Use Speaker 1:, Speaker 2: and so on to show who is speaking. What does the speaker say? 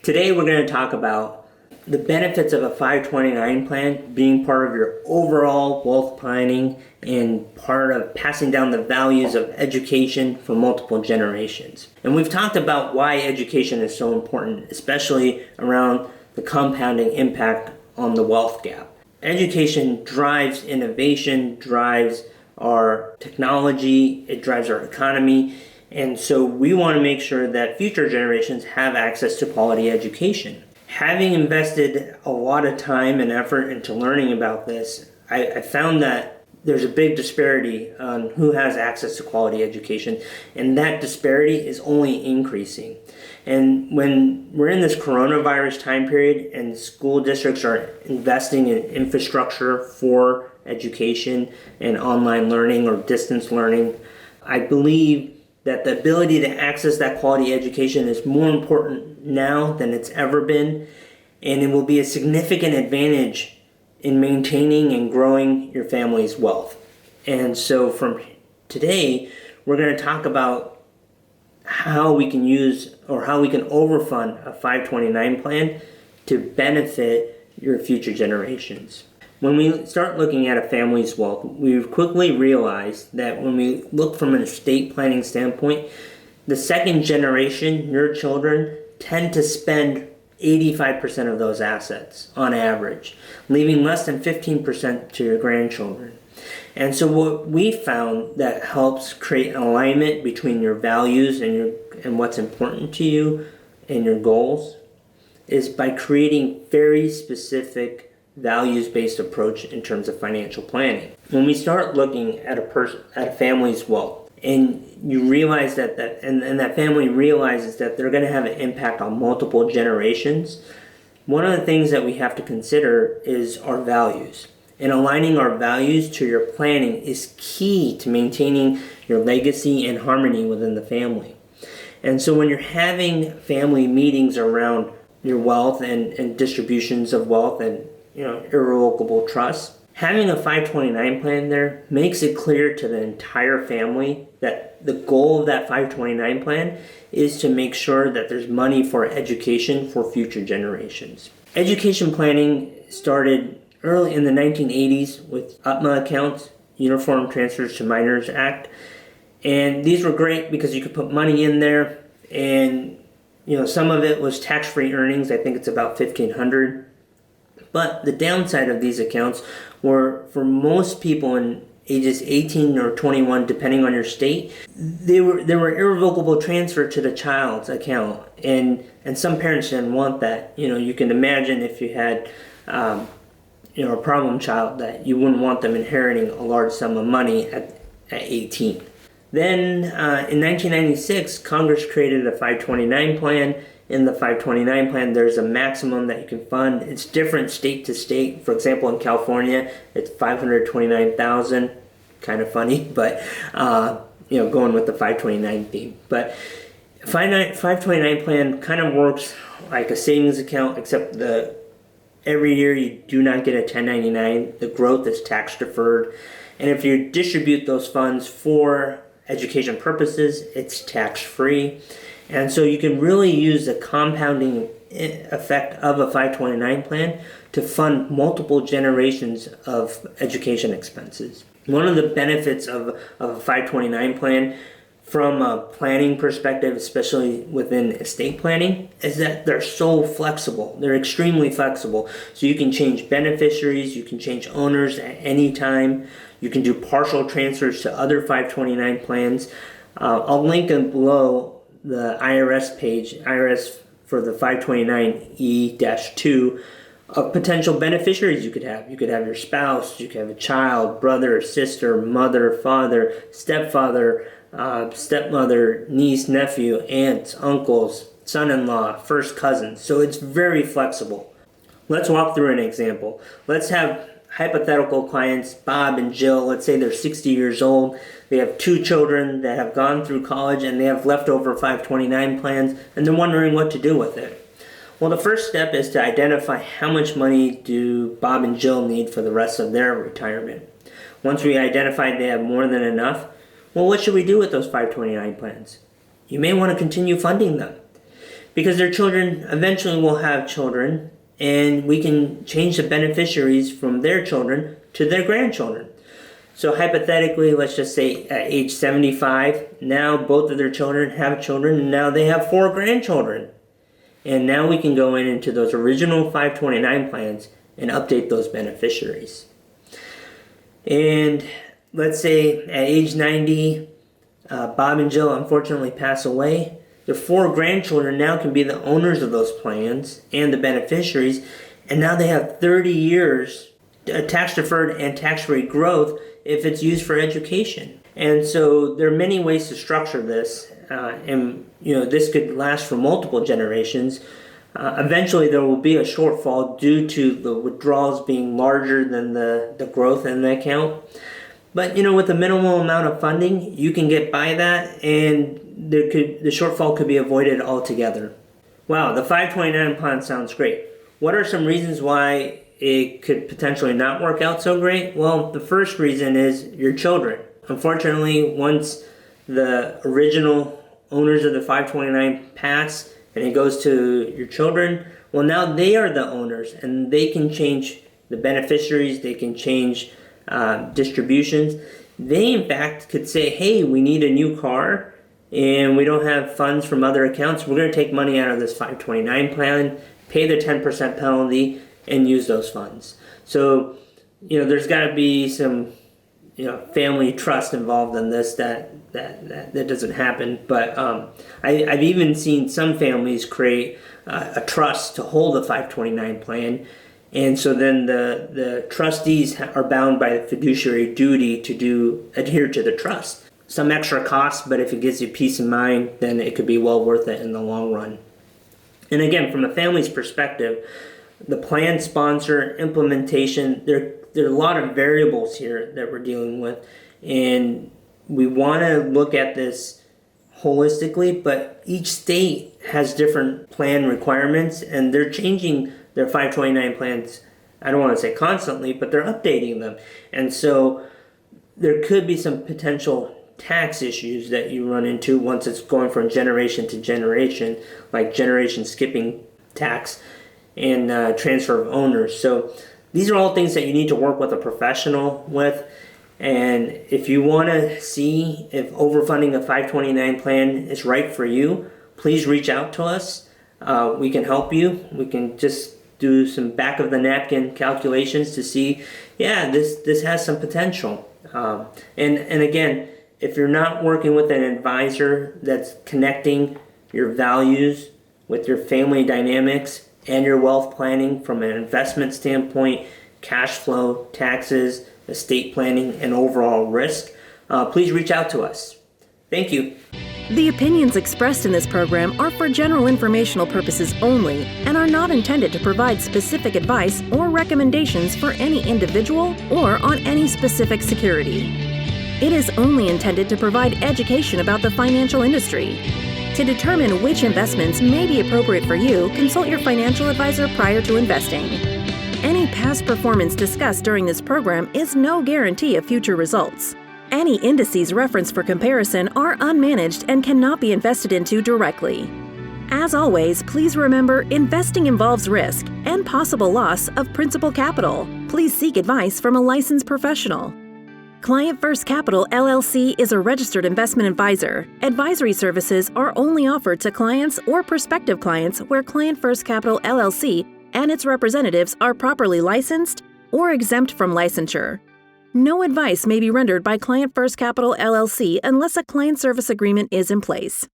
Speaker 1: Today we're going to talk about the benefits of a 529 plan being part of your overall wealth planning and part of passing down the values of education for multiple generations. And we've talked about why education is so important, especially around the compounding impact on the wealth gap. Education drives innovation, drives our technology, it drives our economy. And so we want to make sure that future generations have access to quality education. Having invested a lot of time and effort into learning about this, I found that there's a big disparity on who has access to quality education, and that disparity is only increasing. And when we're in this coronavirus time period and school districts are investing in infrastructure for education and online learning or distance learning, I believe that the ability to access that quality education is more important now than it's ever been, and it will be a significant advantage in maintaining and growing your family's wealth. And so from today, we're going to talk about how we can use or how we can overfund a 529 plan to benefit your future generations. When we start looking at a family's wealth, we quickly realize that when we look from an estate planning standpoint, the second generation, your children, tend to spend 85% of those assets on average, leaving less than 15% to your grandchildren. And so what we found that helps create an alignment between your values and what's important to you and your goals is by creating very specific values-based approach in terms of financial planning. When we start looking at a family's wealth, and you realize that that family realizes that they're going to have an impact on multiple generations, one of the things that we have to consider is our values. And aligning our values to your planning is key to maintaining your legacy and harmony within the family. And so when you're having family meetings around your wealth and distributions of wealth and irrevocable trust, having a 529 plan there makes it clear to the entire family that the goal of that 529 plan is to make sure that there's money for education for future generations. Education planning started early in the 1980s with UTMA accounts, Uniform Transfers to Minors Act, and these were great because you could put money in there, and some of it was tax-free earnings. I think it's about $1,500. But the downside of these accounts were, for most people in ages 18 or 21, depending on your state, they were irrevocable transfer to the child's account, and some parents didn't want that. You can imagine if you had a problem child that you wouldn't want them inheriting a large sum of money at 18. Then in 1996, Congress created a 529 plan. In the 529 plan, there's a maximum that you can fund. It's different state to state. For example, in California, it's $529,000. Kind of funny, but going with the 529 theme. But 529 plan kind of works like a savings account, except every year you do not get a 1099. The growth is tax deferred, and if you distribute those funds for education purposes, it's tax free. And so you can really use the compounding effect of a 529 plan to fund multiple generations of education expenses. One of the benefits of a 529 plan from a planning perspective, especially within estate planning, is that they're so flexible. They're extremely flexible. So you can change beneficiaries, you can change owners at any time. You can do partial transfers to other 529 plans. I'll link below the IRS page, IRS for the 529E-2, of potential beneficiaries you could have. You could have your spouse, you could have a child, brother, sister, mother, father, stepfather, stepmother, niece, nephew, aunts, uncles, son-in-law, first cousins. So it's very flexible. Let's walk through an example. Let's have hypothetical clients, Bob and Jill. Let's say they're 60 years old. They have 2 children that have gone through college, and they have leftover 529 plans, and they're wondering what to do with it. Well, the first step is to identify how much money do Bob and Jill need for the rest of their retirement. Once we identify they have more than enough, well, what should we do with those 529 plans? You may want to continue funding them. because their children eventually will have children, and we can change the beneficiaries from their children to their grandchildren. So hypothetically, let's just say at age 75, now both of their children have children, and now they have 4 grandchildren. And now we can go into those original 529 plans and update those beneficiaries. And let's say at age 90, Bob and Jill unfortunately pass away. Their 4 grandchildren now can be the owners of those plans and the beneficiaries, and now they have 30 years tax-deferred and tax-free growth if it's used for education. And so there are many ways to structure this, and this could last for multiple generations. Eventually there will be a shortfall due to the withdrawals being larger than the growth in the account. But with a minimal amount of funding, you can get by that, and the shortfall could be avoided altogether. Wow, the 529 plan sounds great. What are some reasons why it could potentially not work out so great? Well, the first reason is your children. Unfortunately, once the original owners of the 529 pass and it goes to your children, well, now they are the owners, and they can change the beneficiaries, they can change distributions. They, in fact, could say, hey, we need a new car, and we don't have funds from other accounts. We're going to take money out of this 529 plan, pay the 10% penalty, and use those funds. So, there's got to be some, family trust involved in this that doesn't happen. But I've even seen some families create a trust to hold a 529 plan. And so then the trustees are bound by the fiduciary duty to adhere to the trust. Some extra cost, but if it gives you peace of mind, then it could be well worth it in the long run. And again, from a family's perspective, the plan sponsor, implementation, there are a lot of variables here that we're dealing with. And we want to look at this holistically, but each state has different plan requirements, and they're changing their 529 plans, I don't want to say constantly, but they're updating them. And so there could be some potential tax issues that you run into once it's going from generation to generation, like generation skipping tax and transfer of owners. So these are all things that you need to work with a professional with. And if you want to see if overfunding a 529 plan is right for you, please reach out to us. We can help you. We can just do some back of the napkin calculations to see, this has some potential. And again, if you're not working with an advisor that's connecting your values with your family dynamics and your wealth planning from an investment standpoint, cash flow, taxes, estate planning, and overall risk, please reach out to us. Thank you.
Speaker 2: The opinions expressed in this program are for general informational purposes only and are not intended to provide specific advice or recommendations for any individual or on any specific security. It is only intended to provide education about the financial industry. To determine which investments may be appropriate for you, consult your financial advisor prior to investing. Any past performance discussed during this program is no guarantee of future results. Any indices referenced for comparison are unmanaged and cannot be invested into directly. As always, please remember investing involves risk and possible loss of principal capital. Please seek advice from a licensed professional. Client First Capital LLC is a registered investment advisor. Advisory services are only offered to clients or prospective clients where Client First Capital LLC and its representatives are properly licensed or exempt from licensure. No advice may be rendered by Client First Capital LLC unless a client service agreement is in place.